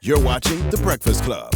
You're watching The Breakfast Club.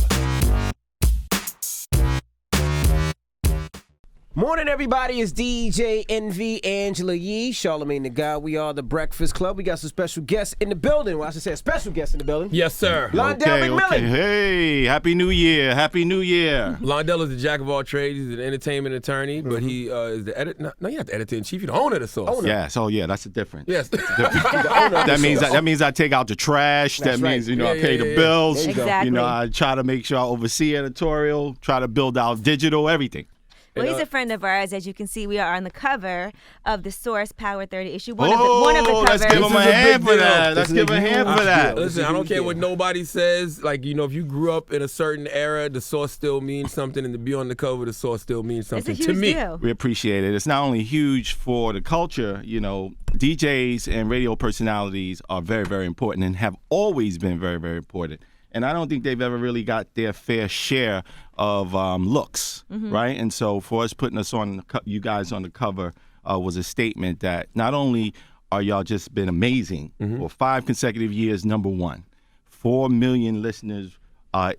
Morning, everybody. It's DJ Envy, Angela Yee, Charlamagne the God. We are The Breakfast Club. We got some special guests in the building. Well, I should say a special guest in the building. Yes, sir. Londell McMillan. Okay. Hey, Happy New Year. Happy New Year. Londell is the jack of all trades. He's an entertainment attorney, but he is the editor. No, you're not the editor-in-chief. You're the owner of the source. Yes. Oh, yeah. That's the difference. Yes. That means I take out the trash. That's that means right. I pay the bills. Exactly. I try to make sure I oversee editorial. Try to build out digital everything. Well, he's a friend of ours. As you can see, we are on the cover of the Source Power 30 issue. Let's give him a hand for that. Let's give him a hand for that. Listen, I don't care what nobody says. Like, if you grew up in a certain era, the Source still means something, and to be on the cover of the Source still means something It's a huge to me. deal. We appreciate it. It's not only huge for the culture, DJs and radio personalities are very, very important and have always been very, very important. And I don't think they've ever really got their fair share of looks, right? And so for us putting us on, you guys on the cover was a statement that not only are y'all just been amazing for 5 consecutive years, number one, 4 million listeners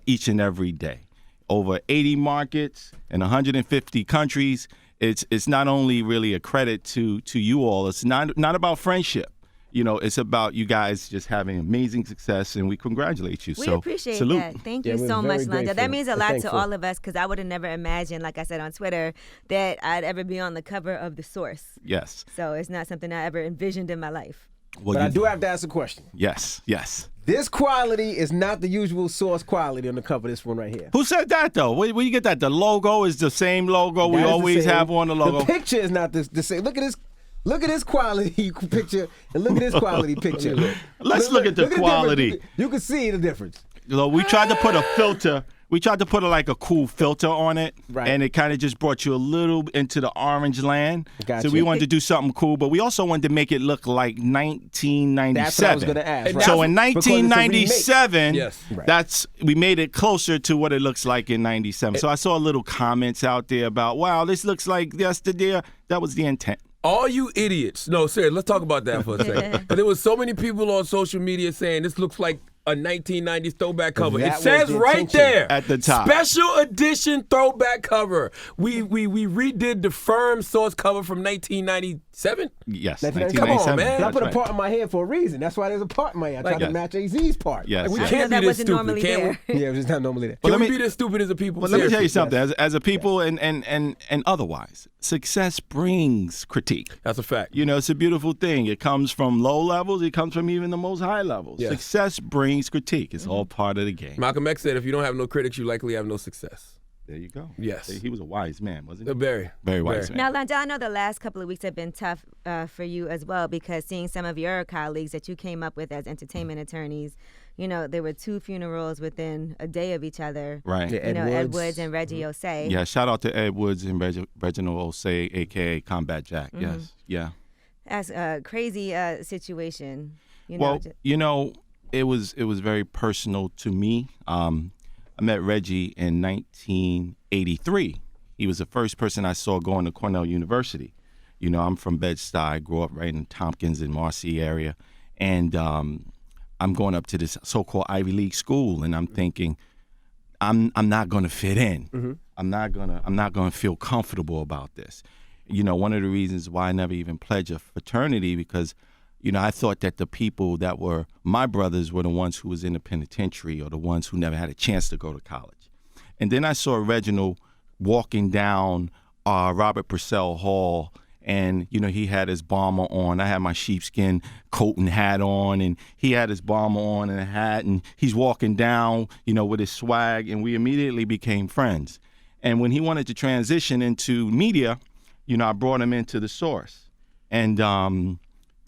each and every day, over 80 markets and 150 countries. It's not only really a credit to you all. It's not about friendship. It's about you guys just having amazing success, and we congratulate you. We So appreciate salute. that. Thank Yeah, you we're so very much, Londell. grateful That means a and lot thankful. to all of us because I would have never imagined, like I said on Twitter, that I'd ever be on the cover of the Source. Yes. So it's not something I ever envisioned in my life. Well, But I do have to ask a question. Yes. This quality is not the usual Source quality on the cover of this one right here. Who said that, though? Where you get that? The logo is the same logo we That is the always same. have on the logo. The picture is not the same. Look at this quality picture and look at this quality picture. Let's look at the quality. difference. You can see the difference. We tried to put a filter. We tried to put like a cool filter on it, Right. and it kind of just brought you a little into the orange land. Gotcha. So we wanted to do something cool, but we also wanted to make it look like 1997. That's what I was going to ask. Right? So in Because it's a remake. 1997, Yes. Right. we made it closer to what it looks like in 97. So I saw little comments out there about, wow, this looks like yesterday. That was the intent. All you idiots. No, seriously, let's talk about that for a second. But there was so many people on social media saying this looks like a 1990s throwback cover. That It was says the right intention. there. At the top. Special edition throwback cover. We redid the firm Source cover from 1997. Yes, Come on, 1997. man. I That's put a right. part in my head for a reason. That's why there's a part in my head. I tried to Yes. match AZ's part. Yes. We yes. can't that be this wasn't stupid, normally can we? there. Yeah, it was not normally there. Can let we me- be this stupid as a people? Well, let me tell you Seriously. something. As a people and otherwise, success brings critique. That's a fact. It's a beautiful thing. It comes from low levels. It comes from even the most high levels. Yes. Success brings critique. It's all part of the game. Malcolm X said, if you don't have no critics, you likely have no success. There you go. Yes. He was a wise man, wasn't he? Very. Very wise man. Now, Londell, I know the last couple of weeks have been tough for you as well because seeing some of your colleagues that you came up with as entertainment attorneys, there were 2 funerals within a day of each other. Right. Yeah. Ed Woods. Woods and Reggie Osei. Yeah, shout out to Ed Woods and Reginald Osei, a.k.a. Combat Jack. Yes, yeah. That's a crazy situation. Well, it was very personal to me. I met Reggie in 1983. He was the first person I saw going to Cornell University. I'm from Bed-Stuy. I grew up right in Tompkins and Marcy area. And I'm going up to this so-called Ivy League school, and I'm thinking, I'm not going to fit in. Mm-hmm. I'm not going to feel comfortable about this. One of the reasons why I never even pledged a fraternity because I thought that the people that were my brothers were the ones who was in the penitentiary or the ones who never had a chance to go to college. And then I saw Reginald walking down Robert Purcell Hall, and, he had his bomber on. I had my sheepskin coat and hat on, and he had his bomber on and a hat, and he's walking down, with his swag, and we immediately became friends. And when he wanted to transition into media, I brought him into the Source. And,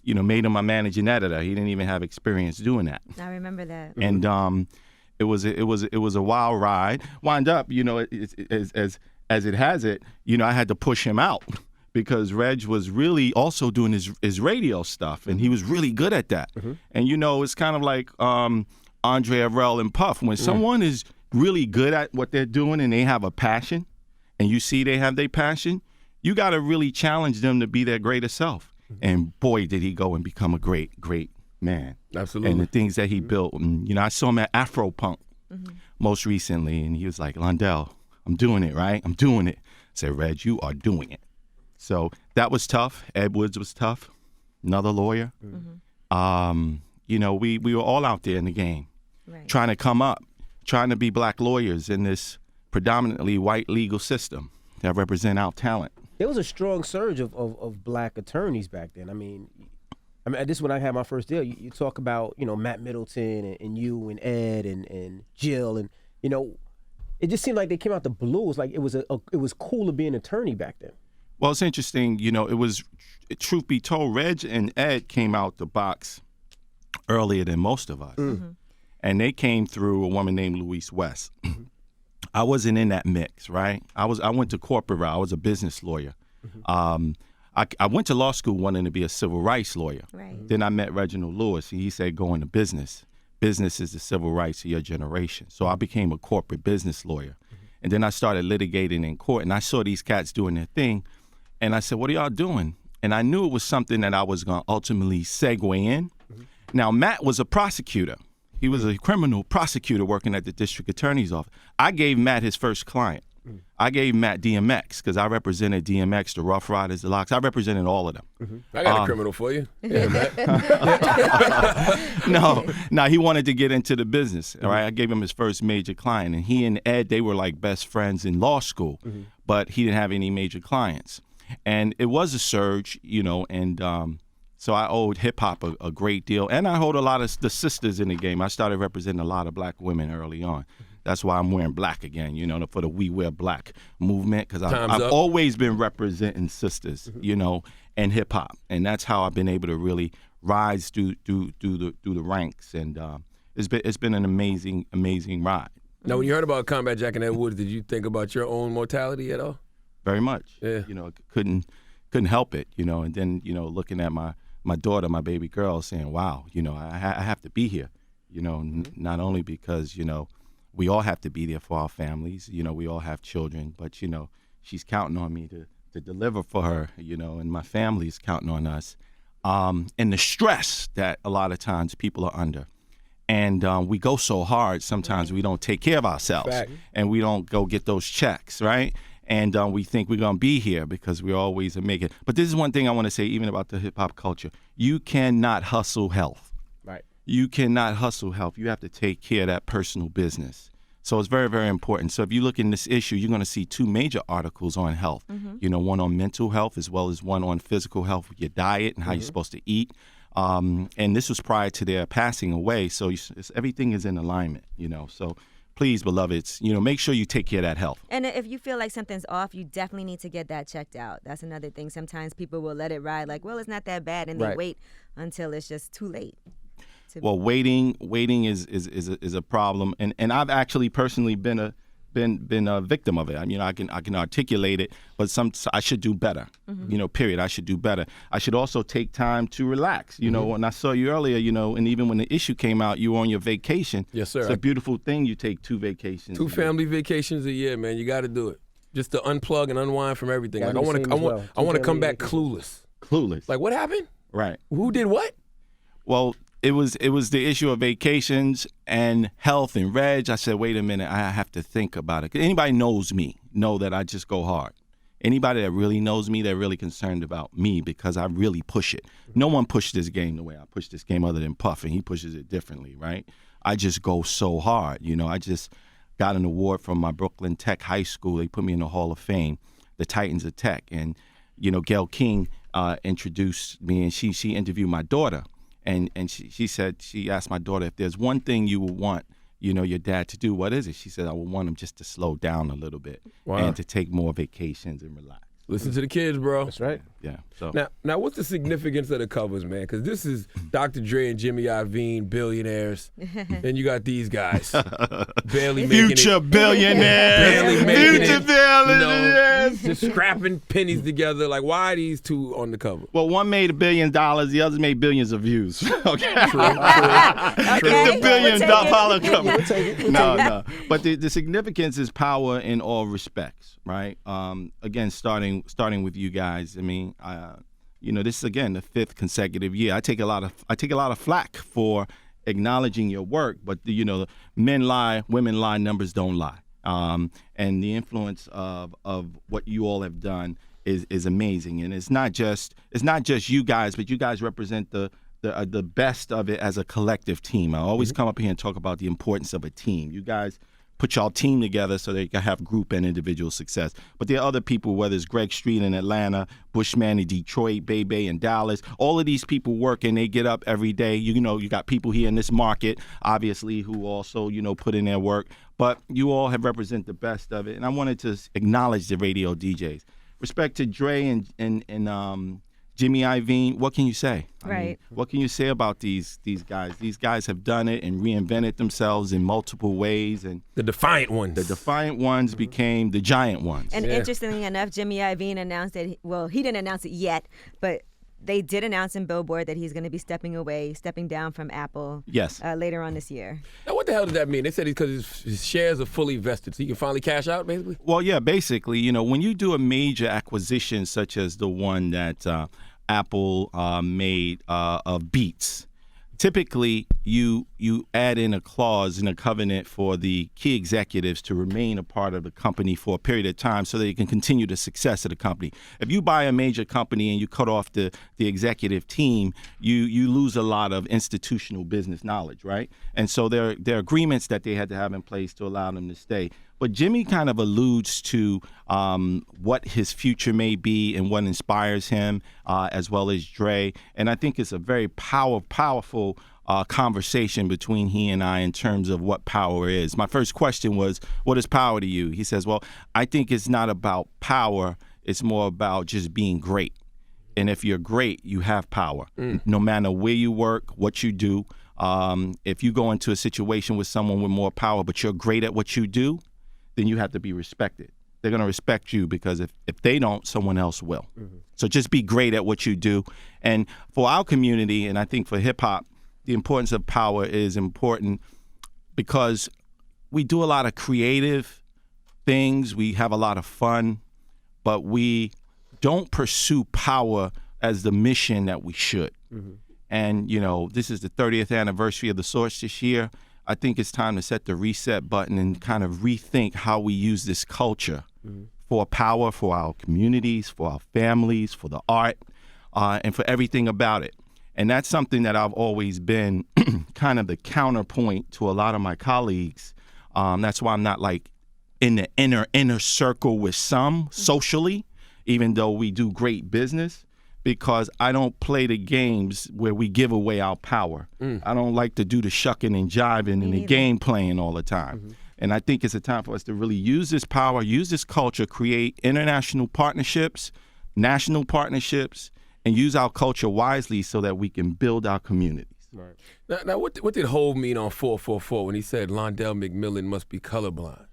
made him my managing editor. He didn't even have experience doing that. I remember that. And it was a wild ride. Wound up, as it has it, I had to push him out because Reg was really also doing his radio stuff, and he was really good at that. And it's kind of like Andre Arell and Puff. When someone is really good at what they're doing and they have a passion, and you see they have their passion, you got to really challenge them to be their greater self. And boy, did he go and become a great man. Absolutely. And the things that he built. And, I saw him at Afro Punk most recently, and he was like, Londell, I'm doing it, right? I'm doing it. I said, Reg, you are doing it. So that was tough. Ed Woods was tough. Another lawyer. We were all out there in the game, trying to come up, trying to be black lawyers in this predominantly white legal system that represent our talent. There was a strong surge of black attorneys back then. I mean, this is when I had my first deal. You talk about, Matt Middleton and you and Ed and Jill, and it just seemed like they came out the blue. It was like it was cool to be an attorney back then. Well, it's interesting. It was, truth be told, Reg and Ed came out the box earlier than most of us, and they came through a woman named Louise West. I wasn't in that mix, right? I went to corporate route. I was a business lawyer. I went to law school wanting to be a civil rights lawyer. Right. Then I met Reginald Lewis, and he said, go into business. Business is the civil rights of your generation. So I became a corporate business lawyer. And then I started litigating in court, and I saw these cats doing their thing. And I said, what are y'all doing? And I knew it was something that I was going to ultimately segue in. Now, Matt was a prosecutor. He was a criminal prosecutor working at the district attorney's office. I gave Matt his first client. I gave Matt DMX because I represented DMX, the Rough Riders, the Locks. I represented all of them. I got a criminal for you. Yeah, Matt. No, he wanted to get into the business. All right, I gave him his first major client, and he and Ed, they were like best friends in law school, but he didn't have any major clients. And it was a surge, and so I owed hip-hop a great deal. And I owed a lot of the sisters in the game. I started representing a lot of black women early on. That's why I'm wearing black again, for the We Wear Black movement, because I've always been representing sisters, and hip-hop. And that's how I've been able to really rise through the ranks. And it's been an amazing ride. Now, when you heard about Combat Jack and Ed Woods, did you think about your own mortality at all? Very much. Yeah. Couldn't help it, and then, looking at my daughter, my baby girl, saying, wow, I have to be here, not only because, we all have to be there for our families, we all have children, but, she's counting on me to deliver for her, and my family's counting on us. And the stress that a lot of times people are under. And we go so hard, sometimes we don't take care of ourselves. Fact. And we don't go get those checks, right? And we think we're going to be here because we always make it. But this is one thing I want to say, even about the hip-hop culture. You cannot hustle health. Right. You cannot hustle health. You have to take care of that personal business. So it's very, very important. So if you look in this issue, you're going to see two major articles on health. One on mental health as well as one on physical health with your diet and how you're supposed to eat. And this was prior to their passing away. So everything is in alignment, So please, beloveds, make sure you take care of that health. And if you feel like something's off, you definitely need to get that checked out. That's another thing. Sometimes people will let it ride like, well, it's not that bad, and they wait until it's just too late. Well, waiting is a problem, and I've actually personally been a victim of it. I mean, I can articulate it, but I should do better. Period. I should do better. I should also take time to relax. And I saw you earlier. And even when the issue came out, you were on your vacation. Yes, sir. It's a beautiful thing. You take 2 vacations. 2 family vacations a year, man. You got to do it just to unplug and unwind from everything. Yeah, Like I want to come back clueless. Clueless. Like, what happened? Right. Who did what? Well, it was the issue of vacations and health and Reg. I said, wait a minute, I have to think about it. 'Cause anybody knows me, know that I just go hard. Anybody that really knows me, they're really concerned about me because I really push it. No one pushed this game the way I push this game other than Puff, and he pushes it differently, right? I just go so hard. I just got an award from my Brooklyn Tech High School. They put me in the Hall of Fame, the Titans of Tech. And, Gail King introduced me, and she interviewed my daughter. And she said, she asked my daughter, if there's one thing you would want, your dad to do, what is it? She said, I would want him just to slow down a little bit and to take more vacations and relax. Listen to the kids, bro. That's right. Yeah. So Now, what's the significance of the covers, man? Because this is Dr. Dre and Jimmy Iovine, billionaires, and you got these guys barely making it. Future billionaires. Barely making Future it. billionaires. Just scrapping pennies together. Like, why are these two on the cover? Well, one made $1 billion, the other made billions of views. Okay. True. It's the $1 billion cover. We'll take it. No. But the significance is power in all respects, right? Again, starting with you guys. I mean, this is again the 5th consecutive year. I take a lot of flack for acknowledging your work, but men lie, women lie, numbers don't lie. And the influence of what you all have done is amazing. And it's not just you guys, but you guys represent the best of it as a collective team. I always come up here and talk about the importance of a team. You guys put y'all team together so that you can have group and individual success. But there are other people, whether it's Greg Street in Atlanta, Bushman in Detroit, Bebe in Dallas. All of these people work and they get up every day. You got people here in this market, obviously, who also, put in their work. But you all have represented the best of it. And I wanted to acknowledge the radio DJs. Respect to Dre and Jimmy Iovine, what can you say? Right. What can you say about these guys? These guys have done it and reinvented themselves in multiple ways. And the defiant ones. The defiant ones became the giant ones. And interestingly enough, Jimmy Iovine announced that, he didn't announce it yet, but they did announce in Billboard that he's going to be stepping down from Apple. Yes. Later on this year. Now, what the hell does that mean? They said because his shares are fully vested, so he can finally cash out, basically? Well, yeah, basically, when you do a major acquisition such as the one that Apple made of Beats, typically you add in a clause in a covenant for the key executives to remain a part of the company for a period of time so they can continue the success of the company. If you buy a major company and you cut off the executive team, you lose a lot of institutional business knowledge, right? And so there are agreements that they had to have in place to allow them to stay. But Jimmy kind of alludes to what his future may be and what inspires him, as well as Dre. And I think it's a very powerful conversation between he and I in terms of what power is. My first question was, what is power to you? He says, well, I think it's not about power. It's more about just being great. And if you're great, you have power, no matter where you work, what you do. If you go into a situation with someone with more power, but you're great at what you do, then you have to be respected. They're going to respect you because if they don't, someone else will. So just be great at what you do. And for our community, and I think for hip-hop, the importance of power is important because we do a lot of creative things. We have a lot of fun, but we don't pursue power as the mission that we should. And, this is the 30th anniversary of The Source this year. I think it's time to set the reset button and kind of rethink how we use this culture for power, for our communities, for our families, for the art, and for everything about it. And that's something that I've always been kind of the counterpoint to a lot of my colleagues. That's why I'm not like in the inner circle with some socially, even though we do great business. Because I don't play the games where we give away our power. I don't like to do the shucking and jiving and the game playing all the time. And I think it's a time for us to really use this power, use this culture, create international partnerships, national partnerships, and use our culture wisely so that we can build our communities. Right. Now what did Hov mean on 444 when he said Londell McMillan must be colorblind?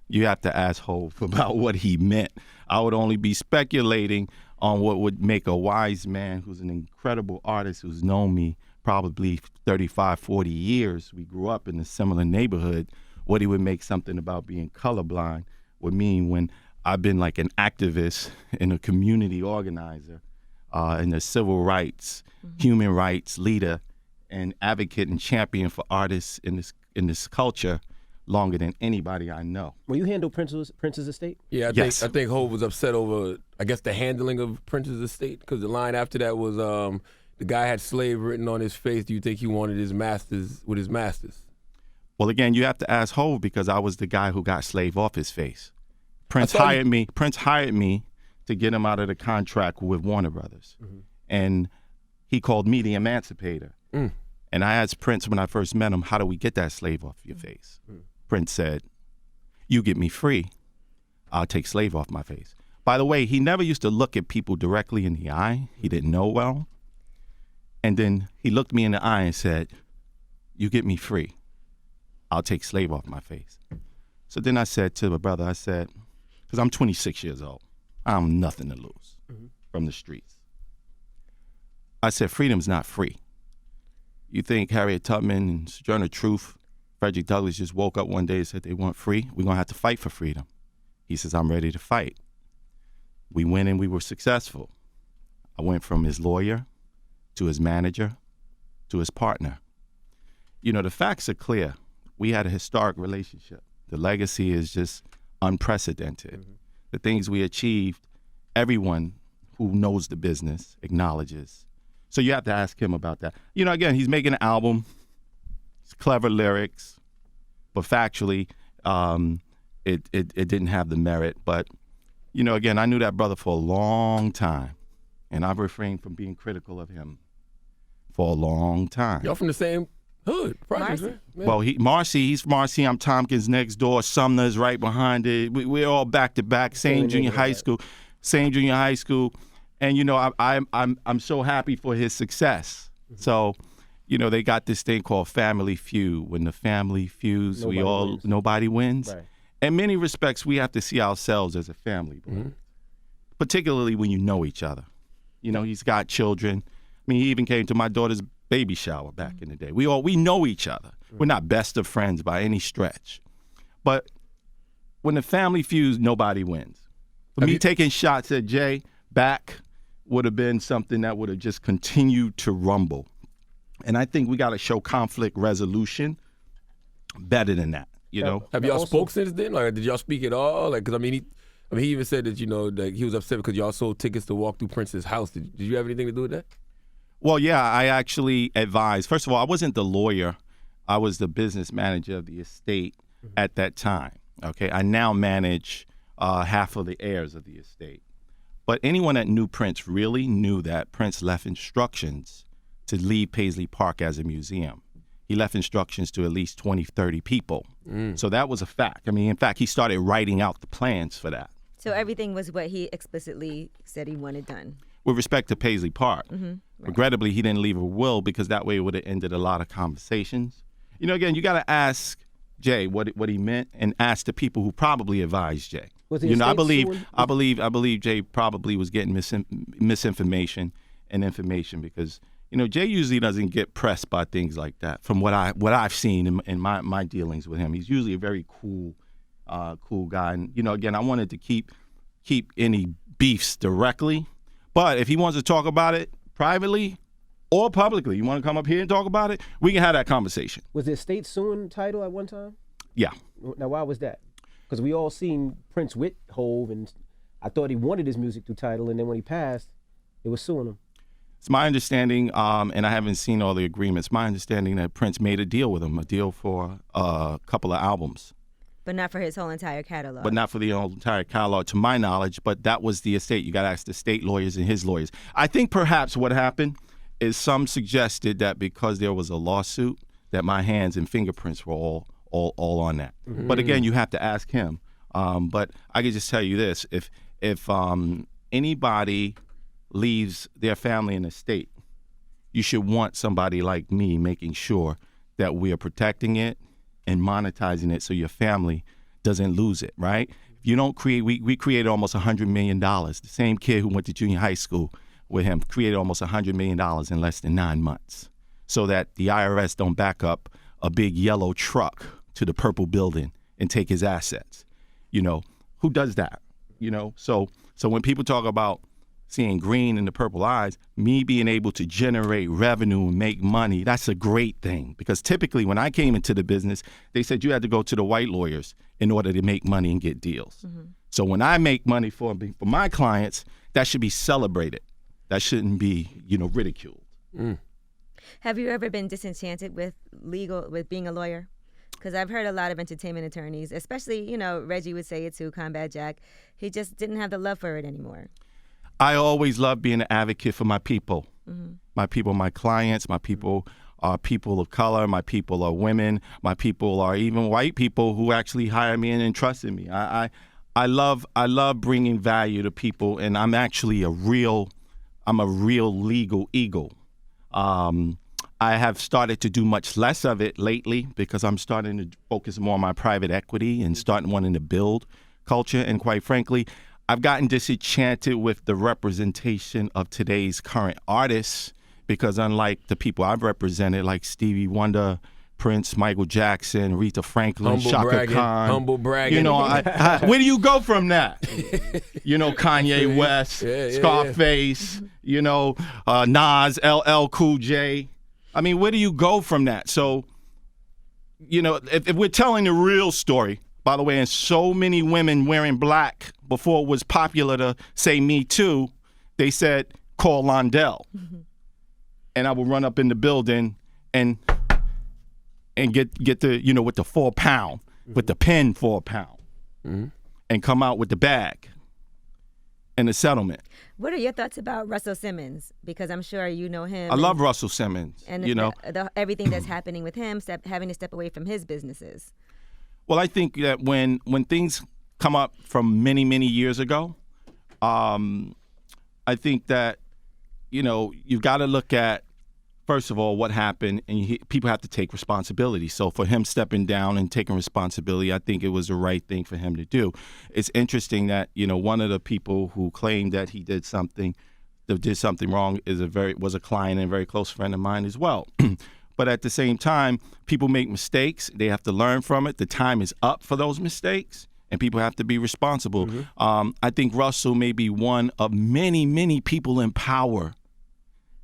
You have to ask Hov about what he meant. I would only be speculating on what would make a wise man who's an incredible artist who's known me probably 35, 40 years. We grew up in a similar neighborhood. What he would make something about being colorblind would mean when I've been like an activist and a community organizer and a civil rights, human rights leader and advocate and champion for artists in this culture longer than anybody I know. Will you handle Prince's estate? Yeah, I think Hov was upset over, I guess, the handling of Prince's estate, because the line after that was the guy had slave written on his face. Do you think he wanted his masters with his masters? Well, again, you have to ask Hov because I was the guy who got slave off his face. Prince hired me to get him out of the contract with Warner Brothers. And he called me the emancipator. And I asked Prince when I first met him, how do we get that slave off your face? Prince said, you get me free, I'll take slave off my face. By the way, he never used to look at people directly in the eye. He didn't know well. And then he looked me in the eye and said, you get me free, I'll take slave off my face. So then I said to my brother, because I'm 26 years old, I have nothing to lose from the streets. I said, freedom's not free. You think Harriet Tubman and Sojourner Truth, Frederick Douglass just woke up one day and said they weren't free? We're going to have to fight for freedom. He says, I'm ready to fight. We went and we were successful. I went from his lawyer to his manager to his partner. You know, the facts are clear. We had a historic relationship. The legacy is just unprecedented. Mm-hmm. The things we achieved, everyone who knows the business acknowledges. So you have to ask him about that. You know, again, he's making an album. It's clever lyrics, but factually, it didn't have the merit. But, you know, again, I knew that brother for a long time, and I've refrained from being critical of him for a long time. Y'all from the same hood, projects, right? Yeah. Well, he's from Marcy. I'm Tompkins next door. Sumner's right behind it. We're all back to back. Same junior high school. And you know, I'm so happy for his success. Mm-hmm. So, you know, they got this thing called family feud. When the family feuds, nobody wins. Right. In many respects, we have to see ourselves as a family, mm-hmm. particularly when you know each other. You know, he's got children. I mean, he even came to my daughter's baby shower back in the day. We know each other. We're not best of friends by any stretch. But when the family feuds, nobody wins. For me, taking shots at Jay back would have been something that would have just continued to rumble. And I think we got to show conflict resolution better than that, you know? Have y'all spoke since then? Like, did y'all speak at all? Like, because, I mean, he even said that, you know, that he was upset because y'all sold tickets to walk through Prince's house. Did you have anything to do with that? Well, yeah, I actually advised. First of all, I wasn't the lawyer. I was the business manager of the estate at that time, okay? I now manage half of the heirs of the estate. But anyone that knew Prince really knew that Prince left instructions to leave Paisley Park as a museum. He left instructions to at least 20, 30 people. So that was a fact. I mean, in fact, he started writing out the plans for that. So everything was what he explicitly said he wanted done. With respect to Paisley Park. Mm-hmm. Right. Regrettably, he didn't leave a will because that way it would have ended a lot of conversations. You know, again, you got to ask Jay what he meant and ask the people who probably advised Jay. You know, I believe Jay probably was getting misinformation and information because, you know, Jay usually doesn't get pressed by things like that. From what I've seen in my dealings with him, he's usually a very cool guy. And, you know, again, I wanted to keep any beefs directly, but if he wants to talk about it privately or publicly, you want to come up here and talk about it, we can have that conversation. Was it state suing title at one time? Yeah. Now, why was that? Because we all seen Prince with Hove, and I thought he wanted his music through title, and then when he passed, it was suing him. It's my understanding, and I haven't seen all the agreements, my understanding that Prince made a deal with him, a deal for a couple of albums. But not for his whole entire catalog. But not for the whole entire catalog, to my knowledge, but that was the estate. You got to ask the state lawyers and his lawyers. I think perhaps what happened is some suggested that because there was a lawsuit, that my hands and fingerprints were all on that. Mm-hmm. But again, you have to ask him. But I can just tell you this: if anybody leaves their family in a state, you should want somebody like me making sure that we are protecting it and monetizing it so your family doesn't lose it. Right? If you don't create, we created almost $100 million. The same kid who went to junior high school with him created almost $100 million in less than 9 months, so that the IRS don't back up a big yellow truck to the purple building and take his assets. You know, who does that? You know, so when people talk about seeing green in the purple eyes, me being able to generate revenue and make money, that's a great thing. Because typically when I came into the business, they said you had to go to the white lawyers in order to make money and get deals. Mm-hmm. So when I make money for my clients, that should be celebrated. That shouldn't be, you know, ridiculed. Mm. Have you ever been disenchanted with being a lawyer? Because I've heard a lot of entertainment attorneys, especially, you know, Reggie would say it too, Combat Jack. He just didn't have the love for it anymore. I always love being an advocate for my people. Mm-hmm. My people, my clients, my people are people of color, my people are women, my people are even white people who actually hire me and entrust in me. I love bringing value to people, and I'm actually a real legal eagle. I have started to do much less of it lately because I'm starting to focus more on my private equity and starting wanting to build culture. And quite frankly, I've gotten disenchanted with the representation of today's current artists because unlike the people I've represented, like Stevie Wonder, Prince, Michael Jackson, Aretha Franklin, Humble Shaka bragging, Khan. humble bragging. You know, where do you go from that? You know, Kanye West, Scarface, you know, Nas, LL Cool J. I mean, where do you go from that? So, you know, if we're telling the real story, by the way, and so many women wearing black before it was popular to say Me Too, they said, call Londell. And I would run up in the building and get the, you know, with the 4 pound, with the pen 4 pound, and come out with the bag and the settlement. What are your thoughts about Russell Simmons? Because I'm sure you know him. I love Russell Simmons. And you know, everything that's happening with him, having to step away from his businesses. Well, I think that when things come up from many, many years ago, I think that, you know, you've got to look at, first of all, what happened, and people have to take responsibility. So for him stepping down and taking responsibility, I think it was the right thing for him to do. It's interesting that, you know, one of the people who claimed that he did something wrong was a client and a very close friend of mine as well. But at the same time, people make mistakes. They have to learn from it. The time is up for those mistakes, and people have to be responsible. I think Russell may be one of many, many people in power.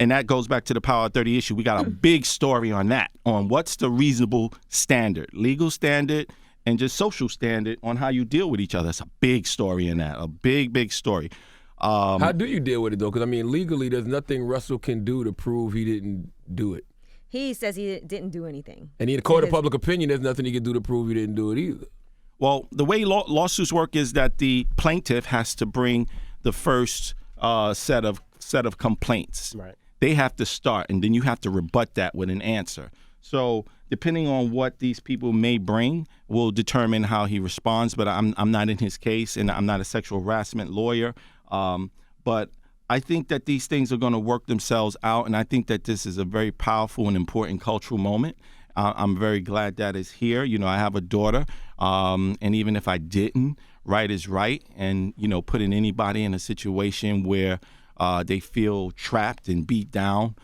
And that goes back to the Power 30 issue. We got a big story on that, on what's the reasonable standard, legal standard, and just social standard on how you deal with each other. It's a big story in that, a big, big story. How do you deal with it, though? Because, I mean, legally, there's nothing Russell can do to prove he didn't do it. He says he didn't do anything. And in the court of public opinion, there's nothing he can do to prove he didn't do it either. Well, the way lawsuits work is that the plaintiff has to bring the first set of complaints. Right. They have to start, and then you have to rebut that with an answer. So depending on what these people may bring will determine how he responds. But I'm not in his case, and I'm not a sexual harassment lawyer. But I think that these things are going to work themselves out, and I think that this is a very powerful and important cultural moment. I'm very glad that it's here. You know, I have a daughter, and even if I didn't, right is right, and, you know, putting anybody in a situation where they feel trapped and beat down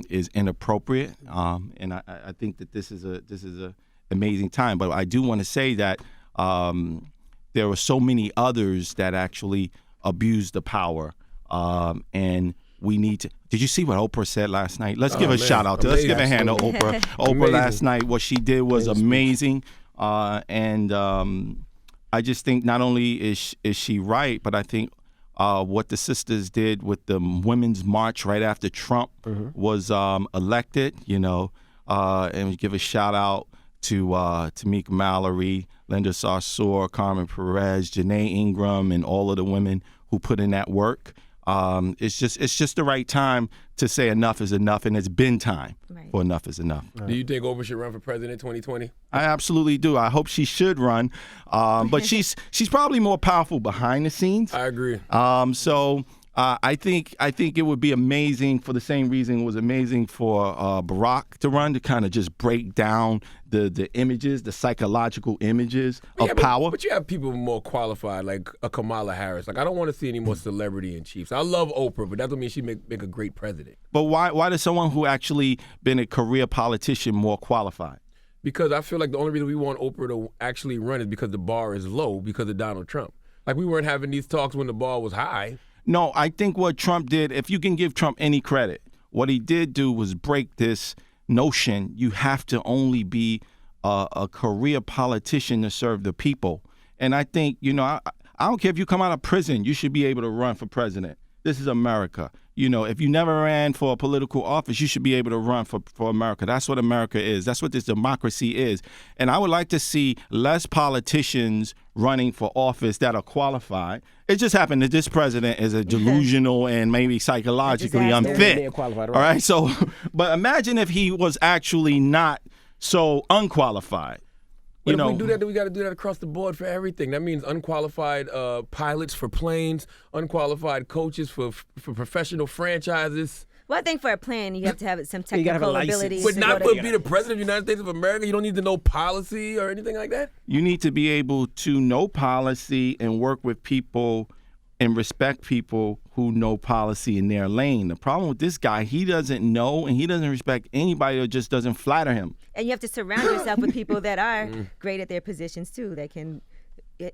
is inappropriate, and I think that this is a amazing time. But I do want to say that there were so many others that actually abused the power, and we need to. Did you see what Oprah said last night? Let's give a shout out to. Let's give a hand to Oprah. Oprah last night, what she did was amazing, and I just think not only is she right, but I think what the sisters did with the Women's March right after Trump was elected, you know, and we give a shout out to Tamika Mallory, Linda Sarsour, Carmen Perez, Janae Ingram, and all of the women who put in that work. It's just the right time to say enough is enough, and it's been time for enough is enough. Do you think Oprah should run for president 2020? I absolutely do. I hope she should run, but she's probably more powerful behind the scenes. I agree. So I think it would be amazing for the same reason it was amazing for Barack to run, to kind of just break down the images, the psychological images of power. But you have people more qualified, like a Kamala Harris. Like, I don't want to see any more celebrity in chiefs. I love Oprah, but that doesn't mean she'd make a great president. But why does someone who actually been a career politician more qualified? Because I feel like the only reason we want Oprah to actually run is because the bar is low because of Donald Trump. Like, we weren't having these talks when the bar was high. No, I think what Trump did, if you can give Trump any credit, what he did do was break this notion you have to only be a career politician to serve the people. And I think, you know, I don't care if you come out of prison, you should be able to run for president. This is America. You know, if you never ran for a political office, you should be able to run for America. That's what America is. That's what this democracy is. And I would like to see less politicians running for office that are qualified. It just happened that this president is a delusional and maybe psychologically unfit. All right. So, but imagine if he was actually not so unqualified. But if we do that, then we got to do that across the board for everything. That means unqualified pilots for planes, unqualified coaches for professional franchises. Well, I think for a plan, you have to have some technical ability. But not for be the president of the United States of America. You don't need to know policy or anything like that. You need to be able to know policy and work with people and respect people who know policy in their lane. The problem with this guy, he doesn't know and he doesn't respect anybody that just doesn't flatter him. And you have to surround yourself with people that are great at their positions too, that can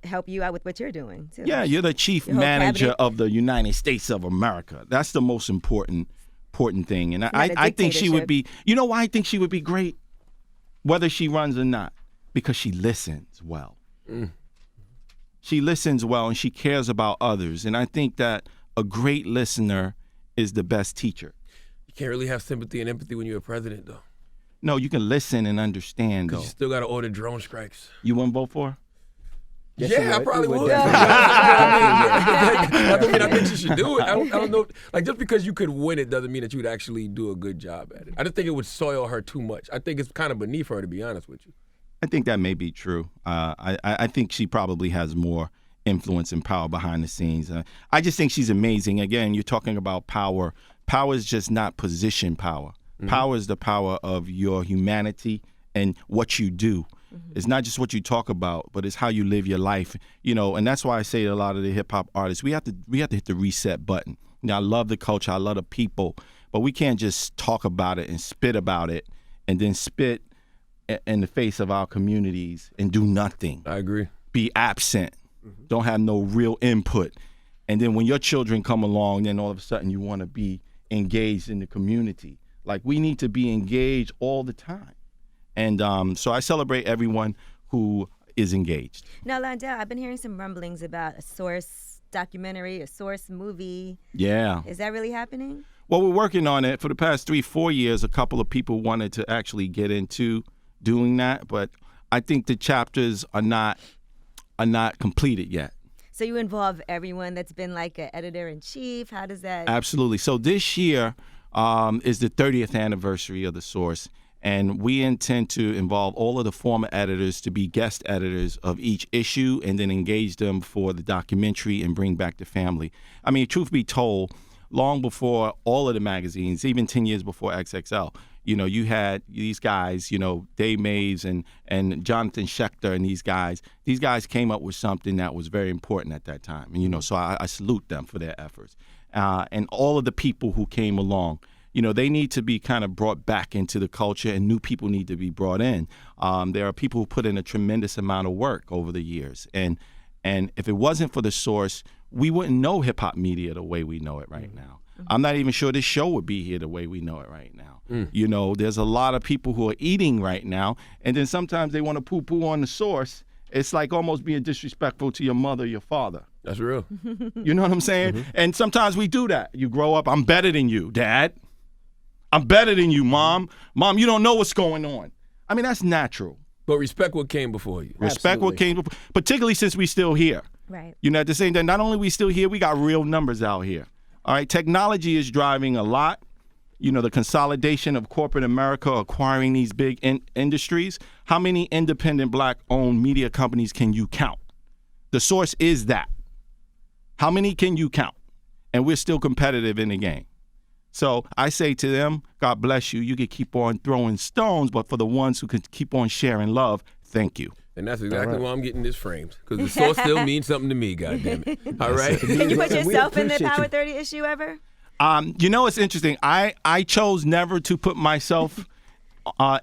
help you out with what you're doing too. Yeah, you're the chief manager of the United States of America. That's the most important thing. And I think she would be, you know why I think she would be great? Whether she runs or not, because she listens well. She listens well and she cares about others. And I think that a great listener is the best teacher. You can't really have sympathy and empathy when you're a president, though. No, you can listen and understand, though. Because you still got to order drone strikes. You wouldn't vote for her? Yes, yeah, I probably would. Yeah. I mean, I think she should do it. I don't know. Like, just because you could win it doesn't mean that you would actually do a good job at it. I just think it would soil her too much. I think it's kind of beneath her, to be honest with you. I think that may be true. I think she probably has more influence and power behind the scenes. I just think she's amazing. Again, you're talking about power. Power is just not position power. Power is the power of your humanity and what you do. It's not just what you talk about, but it's how you live your life. You know, and that's why I say to a lot of the hip hop artists, we have to hit the reset button. Now, I love the culture, I love the people, but we can't just talk about it and spit about it and then spit in the face of our communities and do nothing. I agree. Be absent. Don't have no real input. And then when your children come along, then all of a sudden you want to be engaged in the community. Like, we need to be engaged all the time. And so I celebrate everyone who is engaged. Now, Londell, I've been hearing some rumblings about a Source documentary, a Source movie. Yeah. Is that really happening? Well, we're working on it. For the past 3-4 years, a couple of people wanted to actually get into doing that, but I think the chapters are not completed yet. So you involve everyone that's been like an editor-in-chief? How does that? Absolutely. So this year is the 30th anniversary of The Source, and we intend to involve all of the former editors to be guest editors of each issue and then engage them for the documentary and bring back the family. I mean, truth be told, long before all of the magazines, even 10 years before XXL, you know, you had these guys, you know, Dave Maves and Jonathan Schechter and these guys came up with something that was very important at that time. And, you know, so I salute them for their efforts. And all of the people who came along, you know, they need to be kind of brought back into the culture and new people need to be brought in. There are people who put in a tremendous amount of work over the years. And if it wasn't for The Source, we wouldn't know hip-hop media the way we know it right now. I'm not even sure this show would be here the way we know it right now. You know, there's a lot of people who are eating right now, and then sometimes they want to poo-poo on The Source. It's like almost being disrespectful to your mother, your father. That's real. You know what I'm saying? And sometimes we do that. You grow up, I'm better than you, Dad. I'm better than you, Mom. Mom, you don't know what's going on. I mean, that's natural. But respect what came before you. Respect what came before, particularly since we still here. Right. You know, at the same time, not only we still here, we got real numbers out here. All right, technology is driving a lot. You know, the consolidation of corporate America acquiring these big industries. How many independent Black-owned media companies can you count? The Source is that. How many can you count? And we're still competitive in the game. So I say to them, God bless you. You can keep on throwing stones, but for the ones who can keep on sharing love, thank you. And that's exactly why I'm getting this framed. Because The Source still means something to me, goddammit. All right? Can you put yourself in the Power 30 issue ever? You know, it's interesting. I chose never to put myself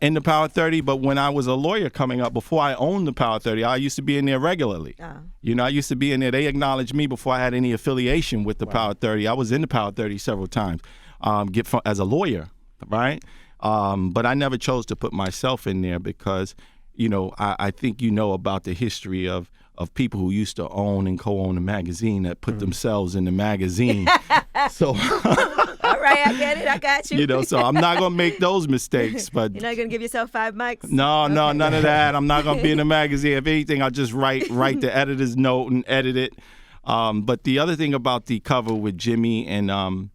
in the Power 30, but when I was a lawyer coming up, before I owned the Power 30, I used to be in there regularly. You know, I used to be in there. They acknowledged me before I had any affiliation with the Power 30. I was in the Power 30 several times as a lawyer, right? But I never chose to put myself in there because, you know, I think you know about the history of people who used to own and co-own a magazine that put themselves in the magazine. So, all right, I get it. I got you. You know, so I'm not going to make those mistakes. But you're not going to give yourself 5 mics? No, none of that. I'm not going to be in the magazine. If anything, I'll just write the editor's note and edit it. But the other thing about the cover with Jimmy and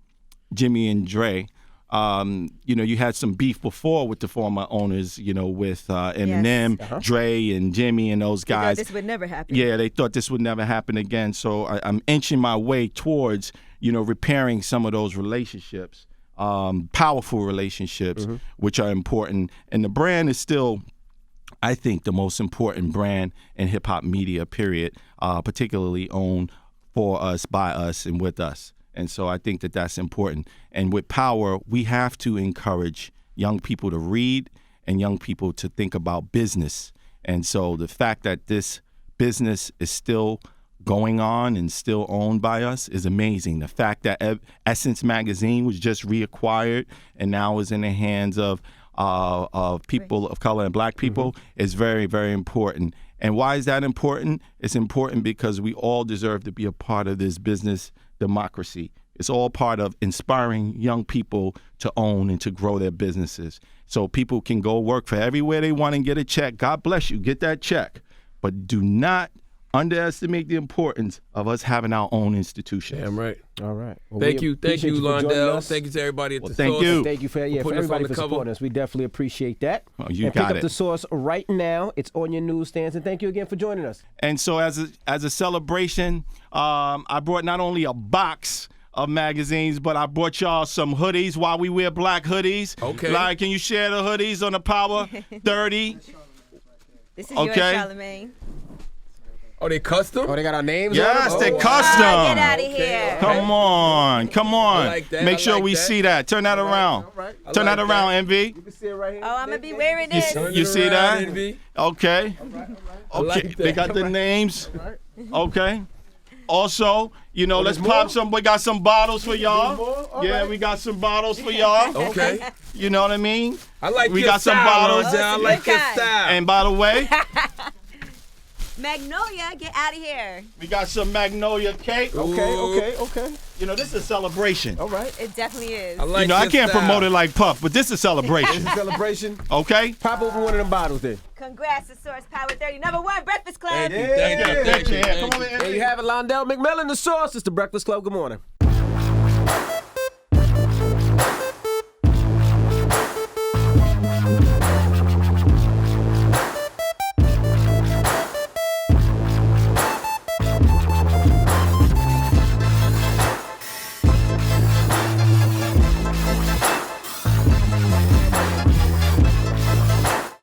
Dre, you know, you had some beef before with the former owners, you know, with Eminem, Dre, and Jimmy and those guys. They thought this would never happen. Yeah, they thought this would never happen again. So I'm inching my way towards, you know, repairing some of those relationships, powerful relationships, which are important. And the brand is still, I think, the most important brand in hip-hop media, period, particularly owned for us, by us, and with us. And so I think that that's important. And with power, we have to encourage young people to read and young people to think about business. And so the fact that this business is still going on and still owned by us is amazing. The fact that Essence Magazine was just reacquired and now is in the hands of people of color and black people is very, very important. And why is that important? It's important because we all deserve to be a part of this business democracy. It's all part of inspiring young people to own and to grow their businesses. So people can go work for everywhere they want and get a check. God bless you. Get that check. But do not underestimate the importance of us having our own institutions. Damn right. All right. Well, Thank you, Londell. Us. Thank you to everybody at the thank Source. you. Thank you for everybody for supporting us. We definitely appreciate that. Oh, you and got pick it. up the Source right now. It's on your newsstands. And thank you again for joining us. And so as a celebration, I brought not only a box of magazines, but I brought y'all some hoodies while we wear black hoodies. Okay. Like, can you share the hoodies on the Power 30? This is Okay. yours, Charlamagne. Oh, they custom? Oh, they got our names Yes, on they're them? custom. Get out of here. Come on. I like that. Make I sure like we that. see that. Turn that around. right. Turn like that around, that. Envy. You can see it right here. Oh, I'm going to be wearing this. Turn You it see around, that? Envy. Okay. I Okay. like They that. got the names. Right. Okay. Also, let's there's pop more? some. We got some bottles for more? y'all. All Yeah, right. we got some bottles for y'all. Okay. You know what I mean? I like We your got some style, bottles. Londell. I Oh, like it's a your good kind. style. And by the way, Magnolia, get out of here. we got some Magnolia cake. Okay. This is a celebration. All right. It definitely is. I like I your can't style. promote it like Puff, but this is a celebration. Celebration. Okay? Pop open one of them bottles then. Congrats to Source Power 30, #1 Breakfast Club. Thank you. Come on, There you have it, Londell McMillan, the Source. It's the Breakfast Club. Good morning.